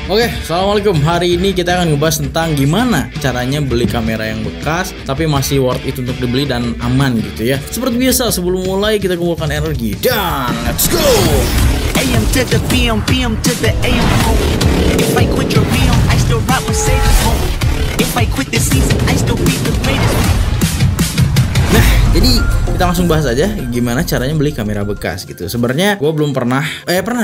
Oke, assalamualaikum. Hari ini kita akan ngebahas tentang gimana caranya beli kamera yang bekas tapi masih worth it untuk dibeli dan aman gitu ya. Seperti biasa, sebelum mulai kita kumpulkan energi dan let's go. AM to the PM, PM to the AM home. If I quit your realm, I still rock Mercedes home. If I quit this season, I still be the greatest. Nah, jadi kita langsung bahas aja gimana caranya beli kamera bekas gitu. Sebenarnya gue belum pernah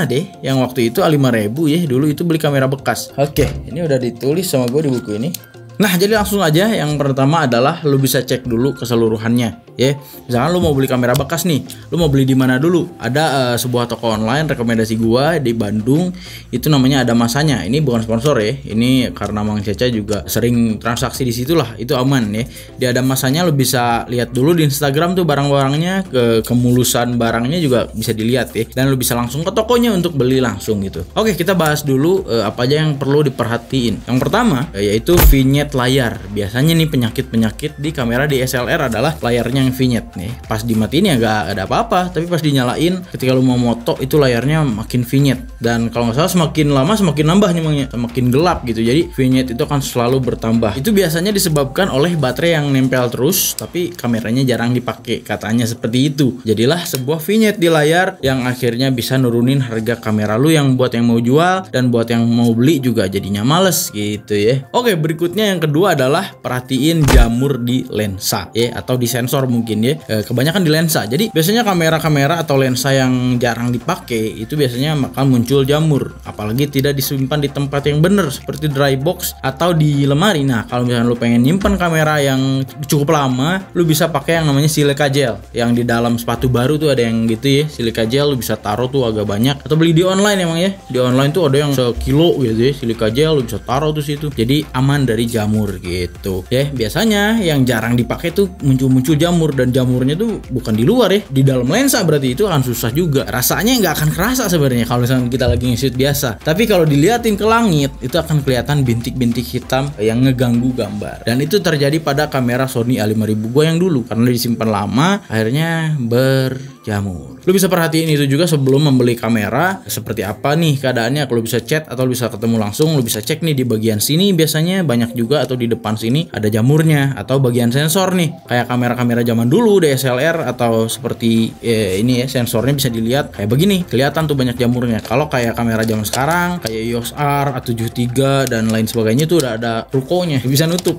deh yang waktu itu 5.000 ya dulu itu beli kamera bekas. Oke, ini udah ditulis sama gue di buku ini. Nah, jadi langsung aja yang pertama adalah lu bisa cek dulu keseluruhannya ya. Misalkan lu mau beli kamera bekas nih, lu mau beli di mana dulu? Ada sebuah toko online rekomendasi gua di Bandung, itu namanya Ada Masanya. Ini bukan sponsor ya. Ini karena Mang Caca juga sering transaksi di situ lah, itu aman ya. Di Ada Masanya lu bisa lihat dulu di Instagram tuh barang-barangnya, kemulusan barangnya juga bisa dilihat ya. Dan lu bisa langsung ke tokonya untuk beli langsung gitu. Oke, kita bahas dulu apa aja yang perlu diperhatiin. Yang pertama yaitu vignette layar. Biasanya nih penyakit di kamera DSLR adalah layarnya yang vignette nih. Pas dimatiin ya gak ada apa-apa, tapi pas dinyalain ketika lu mau moto itu layarnya makin vignette. Dan kalau nggak salah semakin lama semakin nambah nih, semakin gelap gitu. Jadi vignette itu akan selalu bertambah. Itu biasanya disebabkan oleh baterai yang nempel terus tapi kameranya jarang dipakai, katanya seperti itu. Jadilah sebuah vignette di layar yang akhirnya bisa nurunin harga kamera lu yang buat yang mau jual dan buat yang mau beli juga jadinya males gitu ya. Oke, berikutnya yang kedua adalah perhatiin jamur di lensa ya, atau di sensor mungkin ya. Kebanyakan di lensa. Jadi biasanya kamera-kamera atau lensa yang jarang dipakai itu biasanya akan muncul jamur, apalagi tidak disimpan di tempat yang benar seperti dry box atau di lemari. Nah, kalau misalnya lu pengen nyimpan kamera yang cukup lama, lu bisa pakai yang namanya silica gel. Yang di dalam sepatu baru tuh ada yang gitu ya, silica gel lu bisa taruh tuh agak banyak, atau beli di online emang ya. Di online tuh ada yang sekilo gitu ya, silica gel lu bisa taruh tuh situ. Jadi aman dari jamur gitu ya. Biasanya yang jarang dipakai tuh muncul jamur, dan jamurnya tuh bukan di luar ya, di dalam lensa. Berarti itu akan susah juga, rasanya nggak akan kerasa sebenarnya kalau misalnya kita lagi nge-shoot biasa. Tapi kalau diliatin ke langit itu akan kelihatan bintik-bintik hitam yang ngeganggu gambar, dan itu terjadi pada kamera Sony A5000 gue yang dulu karena disimpan lama akhirnya berjamur. Lu bisa perhatiin itu juga sebelum membeli kamera, seperti apa nih keadaannya. Kalau bisa chat atau bisa ketemu langsung, lu bisa cek nih di bagian sini biasanya banyak juga, atau di depan sini ada jamurnya, atau bagian sensor nih kayak kamera-kamera zaman dulu DSLR atau seperti ini ya, sensornya bisa dilihat kayak begini, kelihatan tuh banyak jamurnya. Kalau kayak kamera zaman sekarang kayak EOS R, A73 dan lain sebagainya tuh udah ada rukonya, bisa nutup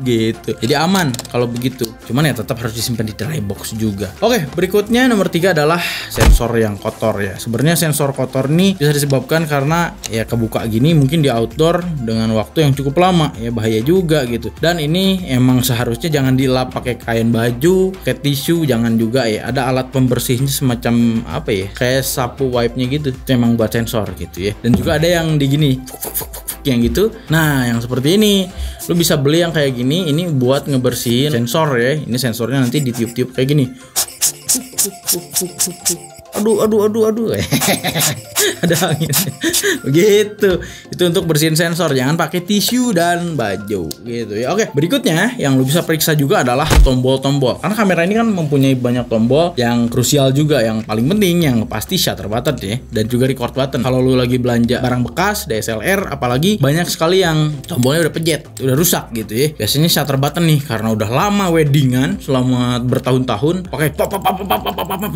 gitu. Jadi aman kalau begitu. Cuman ya tetap harus disimpan di dry box juga. Oke, berikutnya nomor 3 adalah sensor yang kotor ya. Sebenarnya sensor kotor ini bisa disebabkan karena ya kebuka gini mungkin di outdoor dengan waktu yang cukup lama ya, bahaya juga gitu. Dan ini emang seharusnya jangan dilap pakai kain baju, kayak tisu, jangan juga ya. Ada alat pembersihnya semacam apa ya, kayak sapu wipe-nya gitu. Itu emang buat sensor gitu ya. Dan juga ada yang di gini yang gitu. Nah, yang seperti ini lu bisa beli yang kayak gini, ini buat ngebersihin sensor ya. Ini sensornya nanti ditiup-tiup kayak gini. Aduh. Ada angin. Begitu. Itu untuk bersihin sensor, jangan pakai tisu dan baju gitu ya. Oke, berikutnya yang lu bisa periksa juga adalah tombol-tombol. Karena kamera ini kan mempunyai banyak tombol yang krusial juga. Yang paling penting yang pasti shutter button ya, dan juga record button. Kalau lu lagi belanja barang bekas DSLR apalagi, banyak sekali yang tombolnya udah pejet, udah rusak gitu ya. Biasanya shutter button nih karena udah lama weddingan selama bertahun-tahun pakai pop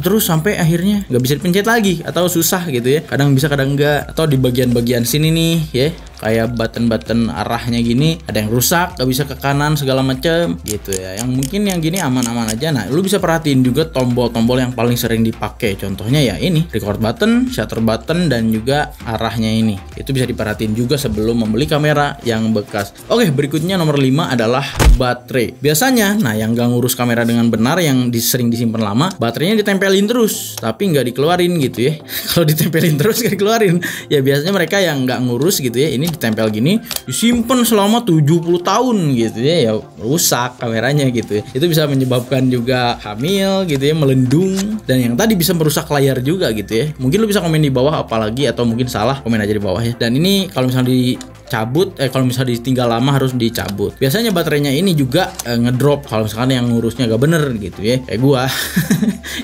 terus sampai akhirnya nggak bisa dipencet lagi atau susah gitu ya. Kadang bisa kadang enggak. Atau di bagian-bagian sini nih ya, kayak button-button arahnya gini ada yang rusak, gak bisa ke kanan segala macem gitu ya. Yang mungkin yang gini aman-aman aja. Nah, lu bisa perhatiin juga tombol-tombol yang paling sering dipakai. Contohnya ya ini, record button, shutter button, dan juga arahnya ini. Itu bisa diperhatiin juga sebelum membeli kamera yang bekas. Oke, berikutnya nomor 5 adalah baterai. Biasanya, nah yang gak ngurus kamera dengan benar, yang sering disimpan lama, baterainya ditempelin terus tapi nggak dikeluarin gitu ya. Kalau ditempelin terus gak dikeluarin ya, biasanya mereka yang nggak ngurus gitu ya. Ini ditempel gini, disimpan selama 70 tahun gitu ya rusak kameranya gitu ya. Itu bisa menyebabkan juga hamil gitu ya, melendung, dan yang tadi bisa merusak layar juga gitu ya. Mungkin lu bisa komen di bawah apalagi, atau mungkin salah komen aja di bawah ya. Dan ini kalau misalnya cabut, kalau misalnya ditinggal lama harus dicabut. Biasanya baterainya ini juga ngedrop kalau misalkan yang ngurusnya gak bener gitu ya, kayak gua.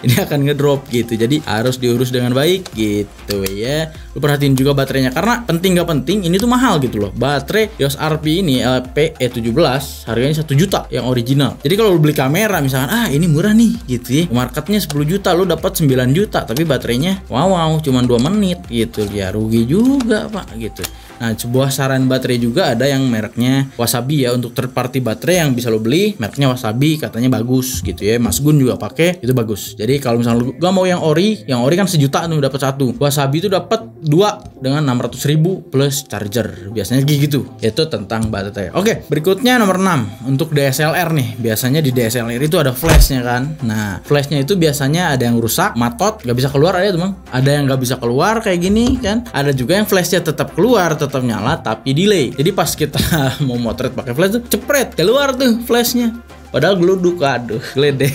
Ini akan ngedrop gitu, jadi harus diurus dengan baik gitu ya. Lu lu perhatiin juga baterainya, karena penting gak penting ini tuh mahal gitu loh. Baterai EOS RP ini LPE17 harganya 1 juta yang original. Jadi kalau lu beli kamera misalkan ini murah nih gitu ya, marketnya 10 juta lu dapat 9 juta tapi baterainya wow cuman 2 menit gitu ya, rugi juga Pak gitu. Nah, sebuah saran baterai juga ada yang mereknya Wasabi ya, untuk third party baterai yang bisa lo beli, mereknya Wasabi, katanya bagus gitu ya. Mas Gun juga pakai, itu bagus. Jadi kalau misalnya lo gak mau yang ori kan 1 juta tuh dapat 1. Wasabi itu dapat 2 dengan 600.000 plus charger. Biasanya gitu. Itu tentang baterai. Oke, berikutnya nomor 6 untuk DSLR nih. Biasanya di DSLR itu ada flashnya kan. Nah, flashnya itu biasanya ada yang rusak, matot, gak bisa keluar ada tuh Bang. Ada yang gak bisa keluar kayak gini kan. Ada juga yang flashnya tetap keluar, tetap nyala tapi delay. Jadi pas kita mau motret pakai flash tuh cepret keluar tuh flashnya. Padahal geluduk, aduh, geledek.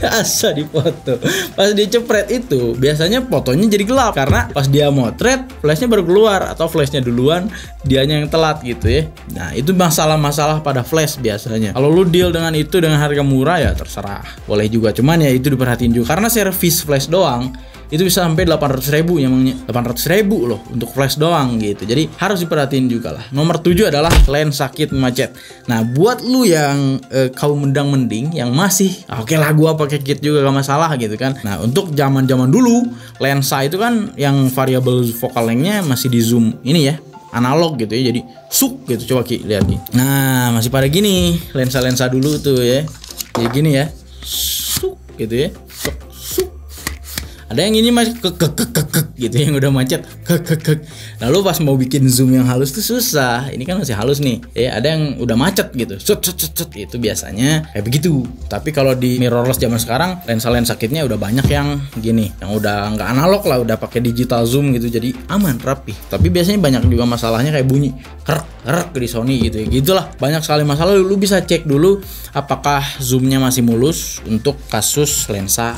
Asa dipoto. Pas dia cepret itu, biasanya fotonya jadi gelap karena pas dia motret, flashnya baru keluar atau flashnya duluan, dianya yang telat gitu ya. Nah, itu masalah-masalah pada flash biasanya. Kalau lu deal dengan itu dengan harga murah ya terserah. Boleh juga, cuman ya itu diperhatiin juga karena servis flash doang itu bisa sampai 800.000 emangnya. 800.000 loh untuk flash doang gitu. Jadi harus diperhatiin juga lah. Nomor 7 adalah lensa kit macet. Nah, buat lu yang kaum mendang-mending yang masih oke lah gua pakai kit juga gak masalah gitu kan. Nah, untuk zaman-zaman dulu lensa itu kan yang variable focal length-nya masih di zoom ini ya, analog gitu ya. Jadi suk gitu, coba Ki lihat nih. Nah, masih pada gini lensa-lensa dulu tuh ya. Kayak gini ya. Suk gitu ya. Ada yang ini masih gitu, yang udah macet lalu pas mau bikin zoom yang halus tuh susah. Ini kan masih halus nih ya, ada yang udah macet gitu, itu biasanya kayak begitu. Tapi kalau di mirrorless zaman sekarang lensa kitnya udah banyak yang gini, yang udah nggak analog lah, udah pakai digital zoom gitu, jadi aman, rapi. Tapi biasanya banyak juga masalahnya kayak bunyi kerek di Sony gitu ya. Gitulah, banyak sekali masalah. Lu bisa cek dulu apakah zoomnya masih mulus untuk kasus lensa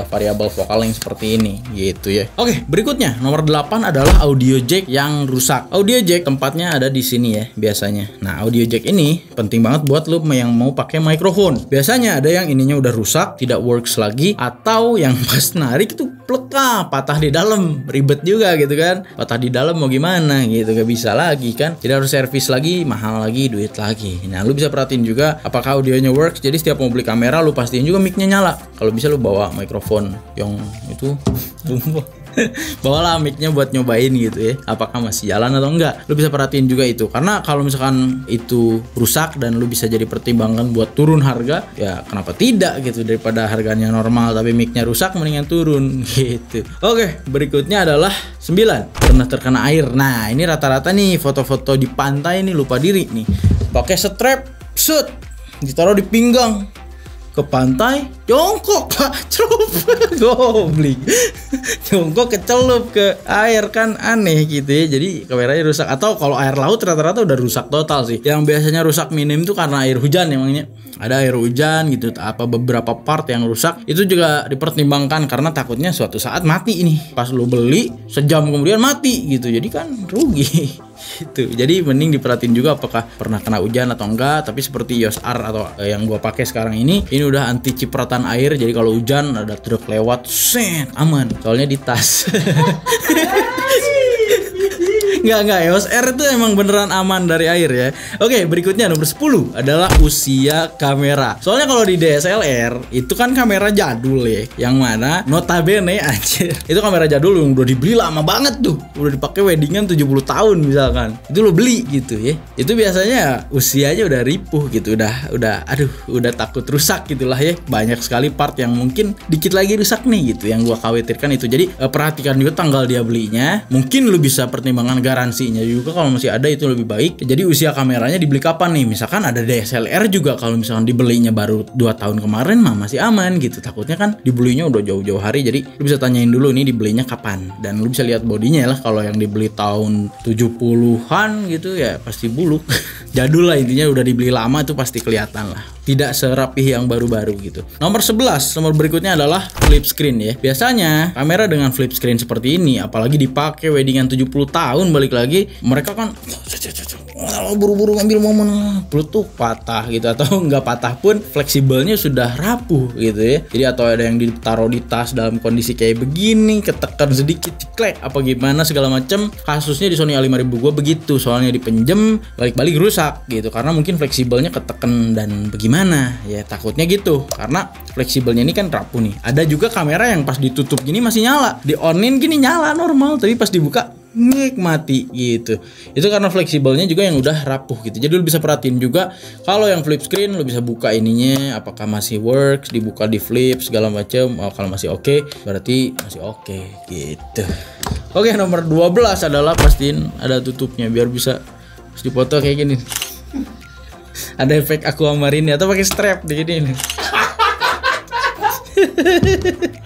variable focal length seperti ini gitu ya. Oke, berikutnya nomor 8 adalah audio jack yang rusak. Audio jack tempatnya ada di sini ya biasanya. Nah, audio jack ini penting banget buat lu yang mau pakai mikrofon. Biasanya ada yang ininya udah rusak, tidak works lagi, atau yang pas narik itu pleka, patah di dalam, ribet juga gitu kan. Patah di dalam mau gimana gitu, gak bisa lagi kan. Jadi harus servis lagi, mahal lagi, duit lagi. Nah, lu bisa perhatiin juga apakah audionya works. Jadi setiap mau beli kamera lu pastiin juga mic-nya nyala. Kalau bisa lu bawa mikrofon yang itu bawalah mic-nya buat nyobain gitu ya, apakah masih jalan atau enggak. Lu bisa perhatiin juga itu, karena kalau misalkan itu rusak dan lu bisa jadi pertimbangan buat turun harga, ya kenapa tidak gitu, daripada harganya normal tapi mic-nya rusak mendingan turun gitu. Oke, berikutnya adalah 9, pernah terkena air. Nah, ini rata-rata nih foto-foto di pantai nih lupa diri nih, pakai strap, set, ditaruh di pinggang, ke pantai, jongkok Pak, celup, goblik, jongkok kecelup ke air, kan aneh gitu ya. Jadi kameranya rusak. Atau kalau air laut rata-rata udah rusak total sih. Yang biasanya rusak minim tuh karena air hujan emangnya. Ada air hujan gitu, apa beberapa part yang rusak itu juga dipertimbangkan karena takutnya suatu saat mati ini. Pas lu beli sejam kemudian mati gitu, jadi kan rugi. Gitu. Jadi mending diperhatiin juga apakah pernah kena hujan atau enggak. Tapi seperti EOS R atau yang gua pakai sekarang ini udah anti cipratan air. Jadi kalau hujan ada truk lewat, set, aman. Soalnya di tas. Enggak, EOS R itu emang beneran aman dari air ya. Oke, berikutnya nomor 10 adalah usia kamera. Soalnya kalau di DSLR itu kan kamera jadul ya, yang mana notabene aja itu kamera jadul yang udah dibeli lama banget tuh, udah dipakai weddingan 70 tahun misalkan. Itu lo beli gitu ya. Itu biasanya usianya udah ripuh gitu, udah takut rusak gitulah ya. Banyak sekali part yang mungkin dikit lagi rusak nih gitu, yang gua khawatirkan itu. Jadi perhatikan juga tanggal dia belinya. Mungkin lu bisa pertimbangan garansinya juga, kalau masih ada itu lebih baik. Jadi usia kameranya dibeli kapan nih? Misalkan ada DSLR juga, kalau misalkan dibelinya baru 2 tahun kemarin mah masih aman gitu. Takutnya kan dibelinya udah jauh-jauh hari. Jadi lu bisa tanyain dulu nih dibelinya kapan, dan lu bisa lihat bodinya lah. Kalau yang dibeli tahun 70-an gitu ya pasti buluk. Jadul lah intinya, udah dibeli lama itu pasti kelihatan lah. Tidak serapih yang baru-baru gitu. Nomor 11, nomor berikutnya adalah flip screen ya. Biasanya kamera dengan flip screen seperti ini, apalagi dipakai weddingan 70 tahun balik lagi mereka kan buru-buru ngambil momen, peletuk patah gitu, atau nggak patah pun fleksibelnya sudah rapuh gitu ya. Jadi atau ada yang ditaruh di tas dalam kondisi kayak begini, ketekan sedikit ceklek apa gimana segala macam. Kasusnya di Sony A5000 gue begitu, soalnya dipinjem balik-balik rusak gitu karena mungkin fleksibelnya ketekan dan bagaimana ya, takutnya gitu karena fleksibelnya ini kan rapuh nih. Ada juga kamera yang pas ditutup gini masih nyala, di on-in gini nyala normal, tapi pas dibuka mati gitu. Itu karena fleksibelnya juga yang udah rapuh gitu. Jadi lu bisa perhatiin juga kalau yang flip screen lu bisa buka ininya apakah masih works, dibuka di flip segala macam. Oh, kalau masih oke, berarti masih oke gitu. Oke, nomor 12 adalah pastiin ada tutupnya biar bisa dipoto kayak gini. Ada efek aquamarine atau pakai strap di gini.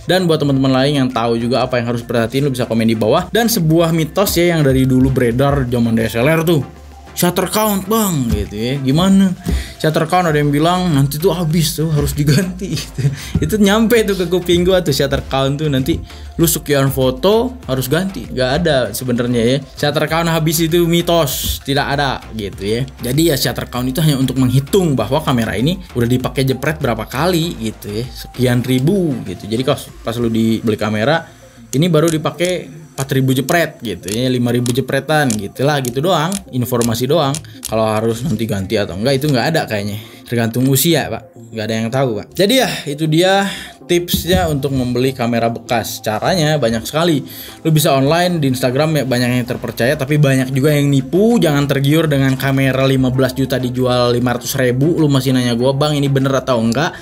Dan buat teman-teman lain yang tahu juga apa yang harus perhatiin, lu bisa komen di bawah. Dan sebuah mitos ya yang dari dulu beredar zaman DSLR tuh, shutter count bang gitu ya, gimana shutter count, ada yang bilang nanti tuh habis tuh harus diganti gitu. Itu nyampe tuh ke kuping gua tuh, shutter count tuh nanti lu sekian foto harus ganti. Gak ada sebenarnya ya, shutter count habis itu mitos, tidak ada gitu ya. Jadi ya shutter count itu hanya untuk menghitung bahwa kamera ini udah dipakai jepret berapa kali gitu ya, sekian ribu gitu. Jadi kalau pas lu beli kamera ini baru dipakai 4.000 jepret gitu ya, 5.000 jepretan gitulah, gitu doang, informasi doang. Kalau harus nanti ganti atau enggak itu nggak ada kayaknya, tergantung usia pak, nggak ada yang tahu pak. Jadi ya itu dia tipsnya untuk membeli kamera bekas. Caranya banyak sekali, lu bisa online di Instagram ya, banyak yang terpercaya tapi banyak juga yang nipu. Jangan tergiur dengan kamera 15 juta dijual 500.000, lu masih nanya gua bang ini bener atau enggak.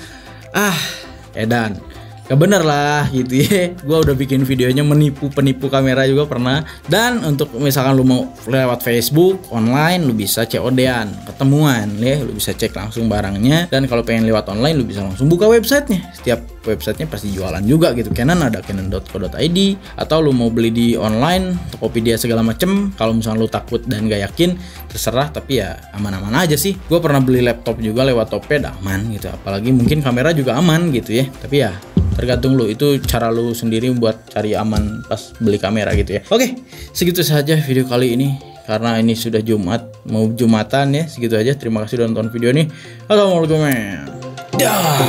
Edan gak bener lah gitu ya. Gue udah bikin videonya menipu penipu kamera juga pernah. Dan untuk misalkan lu mau lewat Facebook online, lu bisa COD-an, ketemuan ya, lu bisa cek langsung barangnya. Dan kalau pengen lewat online, lu bisa langsung buka websitenya. Setiap websitenya pasti jualan juga gitu. Canon ada canon.co.id, atau lu mau beli di online Tokopedia segala macem. Kalau misalkan lu takut dan gak yakin, terserah, tapi ya aman-aman aja sih. Gue pernah beli laptop juga lewat Toped, aman gitu. Apalagi mungkin kamera juga aman gitu ya. Tapi ya tergantung lu, itu cara lu sendiri buat cari aman pas beli kamera gitu ya. Oke, segitu saja video kali ini. Karena ini sudah Jumat, mau Jumatan ya, segitu aja. Terima kasih udah nonton video ini. Assalamualaikum. Dah.